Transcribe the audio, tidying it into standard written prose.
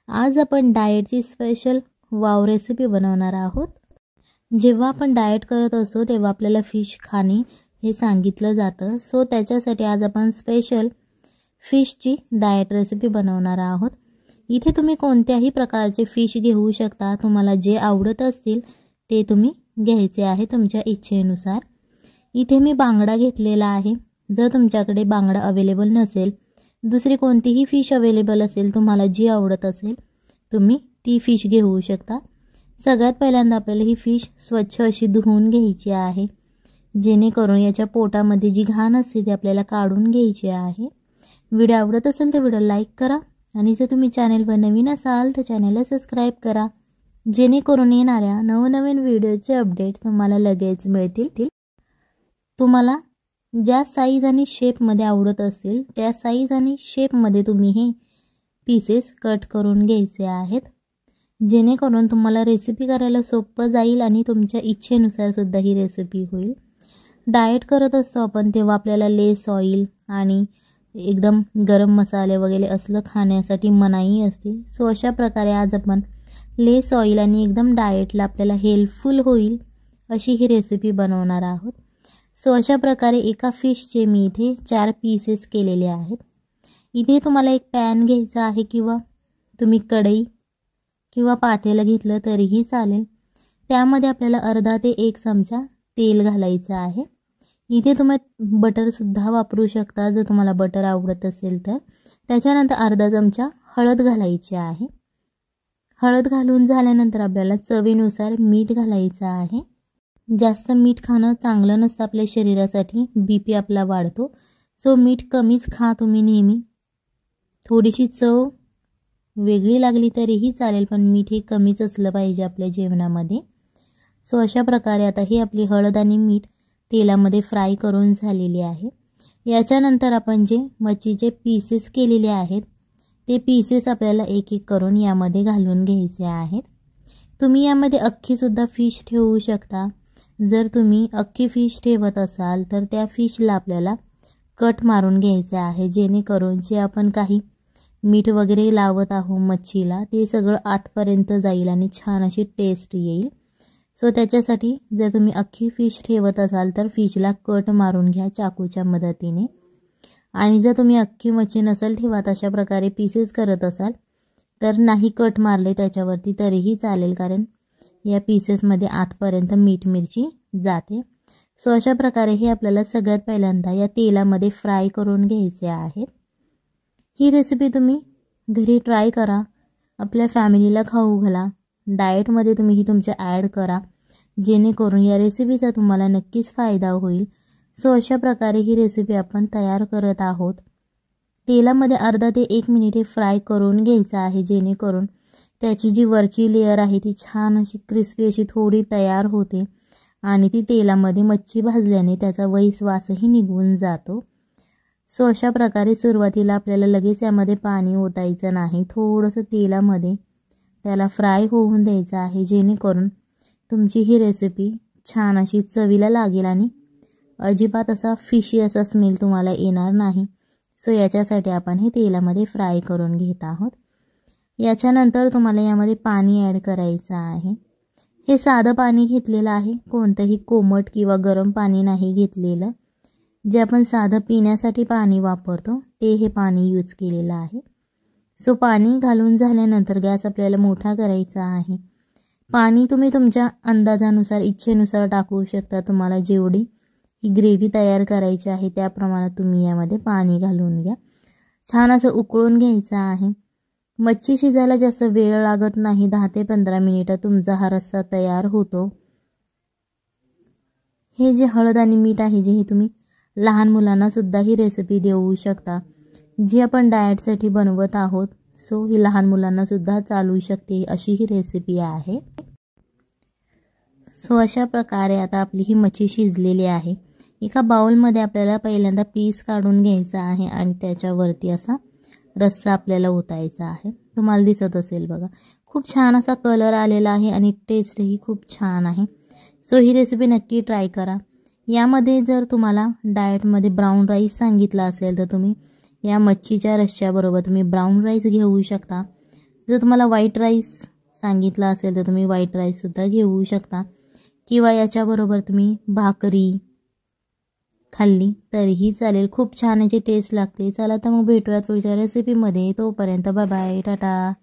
आज आपण डाएटची special wow recipe बनवणार आहोत। जेव्हा आपण डाएट करत असतो तेव्हा आपल्याला फिश खाणे हे सांगितलं जातं। सो त्याच्यासाठी आज आपण स्पेशल फिशची डाएट रेसिपी बनवणार आहोत। इथे तुम्ही कोणत्याही प्रकारचे फिश घेऊ शकता, तुम्हाला जे आवडत असतील ते तुम्ही घ्यायचे आहे तुमच्या इच्छेनुसार। इथे मी बांगडा घेतलेला आहे। जर तुमच्याकडे बांगडा अवेलेबल नसेल, दुसरी कोणतीही फिश अवेलेबल असेल, तुम्हाला जी आवडत असेल तुम्ही ती फिश घेऊ शकता। सगळ्यात पहिल्यांदा आपल्याला ही फिश स्वच्छ अशी धुवून घ्यायची आहे, जेणेकरून याच्या पोटामध्ये जी घाण असते ती आपल्याला काढून घ्यायची आहे। व्हिडिओ आवडत असेल तर व्हिडिओ लाईक करा आणि जर तुम्ही चॅनलवर नवीन असाल तर चॅनलला सबस्क्राइब करा, जेणेकरून येणाऱ्या नवनवीन व्हिडिओचे अपडेट तुम्हाला लगेच मिळतील। तुम्हाला ज्या साइज आणि शेप मध्ये आवडत असेल त्या साइज आणि शेप मध्ये तुम्ही हे पीसेस कट करून घ्यायचे आहेत, जेणेकरून तुम्हाला रेसिपी करायला सोपं जाईल आणि तुमच्या इच्छेनुसार सुद्धा ही रेसिपी होईल। डाएट करत असतो आपण तेव्हा आपल्याला लेस ऑइल आणि एकदम गरम मसाले वगैरे असलं खाण्यासाठी मनाई असते। सो अशा प्रकारे आज आपण लेस ऑइल आणि एकदम डाएटला आपल्याला हेल्पफुल होईल अशी ही रेसिपी बनवणार आहोत। सो अशा प्रकारे एका फिशचे मी इथे 4 पीसेस केलेले आहेत। इथे तुम्हाला एक पॅन घ्यायचा आहे किंवा तुम्ही कढई किंवा पातेलं घेतलं तरीही चालेल। त्यामध्ये आपल्याला अर्धा ते 1 चमचा तेल घालायचं आहे। इथे तुम्ही बटर सुद्धा वापरू शकता जर तुम्हाला बटर आवडत असेल तर। त्याच्यानंतर अर्धा चमचा हळद घालायची आहे। हळद घालून झाल्यानंतर आपल्याला चवीनुसार मीठ घालायचं आहे। जास्त मीठ खाणं चांगलं नसतं आपल्या शरीरासाठी, बीपी आपला वाढतो। सो मीठ कमीच खा तुम्ही नेहमी। थोडीशी चव वेगळी लागली तरीही चालेल, पण मीठ हे कमीच असलं पाहिजे आपल्या जेवणामध्ये। सो अशा प्रकारे आता ही आपली हळद आणि मीठ तेलामध्ये फ्राय करून झालेली आहे। याच्यानंतर आपण जे मच्छीचे पीसेस केलेले आहेत ते पीसेस आपल्याला एक एक करून यामध्ये घालून घ्यायचे आहेत। तुम्ही यामध्ये अख्खी सुद्धा फिश ठेवू शकता। जर तुम्ही अख्खी फिश ठेवत असाल तर त्या फिशला आपल्याला कट मारून घ्यायचे आहे, जेणेकरून जे आपण काही मीठ वगैरे लावत आहोत मच्छीला ते सगळं आतपर्यंत जाईल आणि छान अशी टेस्ट येईल। सो त्याच्यासाठी जर तुम्ही अख्खी फिश ठेवत असाल तर फिशला कट मारून घ्या चाकूच्या मदतीने। आणि जर तुम्ही अख्खी मच्छी नसेल ठेवत, अशा प्रकारे पीसेस करत असाल तर नाही कट मारले त्याच्यावरती तरीही चालेल, कारण या पीसेसमध्ये आतपर्यंत मीठ मिरची जाते। सो अशा प्रकारे हे आपल्याला सगळ्यात पहिल्यांदा या तेलामध्ये फ्राय करून घ्यायचे आहेत। ही रेसिपी तुम्ही घरी ट्राय करा, आपल्या फॅमिलीला खाऊ घाला, डाएटमध्ये तुम्ही ही तुमच्या ॲड करा, जेणेकरून या रेसिपीचा तुम्हाला नक्कीच फायदा होईल। सो अशा प्रकारे ही रेसिपी आपण तयार करत आहोत। तेलामध्ये अर्धा ते 1 मिनिट हे फ्राय करून घ्यायचं आहे, जेणेकरून त्याची जी वरची लेयर आहे ती छान अशी क्रिस्पी अशी थोडी तयार होते आणि ती तेलामध्ये मच्छी भाजल्याने त्याचा वासही निघून जातो। सो अशा प्रकारे सुरुवातीला आपल्याला लगेच यामध्ये पाणी ओतायचं नाही, थोडंसं तेलामध्ये त्याला फ्राय होऊन द्यायचं आहे, जेणेकरून तुमची ही रेसिपी छान अशी चवीला लागेल आणि अजिबात असा फिशी असा स्मेल तुम्हाला येणार नाही। सो याच्यासाठी आपण हे तेलामध्ये फ्राय करून घेत आहोत। याच्यानंतर तुम्हाला यामध्ये पाणी ॲड करायचं आहे। हे साधं पाणी घेतलेलं आहे, कोणतंही कोमट किंवा गरम पाणी नाही घेतलेलं। जे आपण साधं पिण्यासाठी पाणी वापरतो ते हे पाणी यूज केलेलं आहे। सो पाणी घालून झाल्यानंतर गॅस आपल्याला मोठा करायचा आहे। पाणी तुम्ही तुमच्या अंदाजानुसार इच्छेनुसार टाकू शकता। तुम्हाला जेवढी ही ग्रेव्ही तयार करायची आहे त्या प्रमाणात तुम्ही यामध्ये पाणी घालून घ्या। छान असं उकळून घ्यायचं आहे। मच्छी शिजायला जास्त वेळ लागत नाही, 10 ते 15 मिनिटात तुमचा हा रस्सा तयार होतो। हे जे हळद आणि मीठ आहे जे हे तुम्ही लहान मुलांना सुद्धा ही रेसिपी देऊ शकता, जी आपण डाएटसाठी बनवत आहोत। सो ही लहान मुलांना सुद्धा चालू शकते अशी ही रेसिपी आहे। सो अशा प्रकारे आता आपली ही मच्छी शिजलेली आहे। एका बाउलमध्ये आपल्याला पहिल्यांदा पीस काढून घ्यायचा आहे आणि त्याच्यावरती असा रस्सा आपल्याला ओतायचा आहे। तुम्हाला दिसत असेल बघा, खूप छान असा कलर आलेला आहे आणि टेस्टही खूप छान आहे। सो ही रेसिपी नक्की ट्राय करा। यामध्ये जर तुम्हाला डाएटमध्ये ब्राउन राईस सांगितला असेल तर तुम्ही या मच्छीच्या रश्श्याबरोबर तुम्ही ब्राउन राईस घेऊ शकता। जर तुम्हाला व्हाईट राईस सांगितला असेल तर तुम्ही व्हाईट राईससुद्धा घेऊ शकता किंवा याच्याबरोबर तुम्ही भाकरी खाल्ली तरीही चालेल. खूप छान याची टेस्ट लागते. चला तर मग भेटूया पुढच्या रेसिपीमध्ये. तोपर्यंत बाय बाय, टाटा.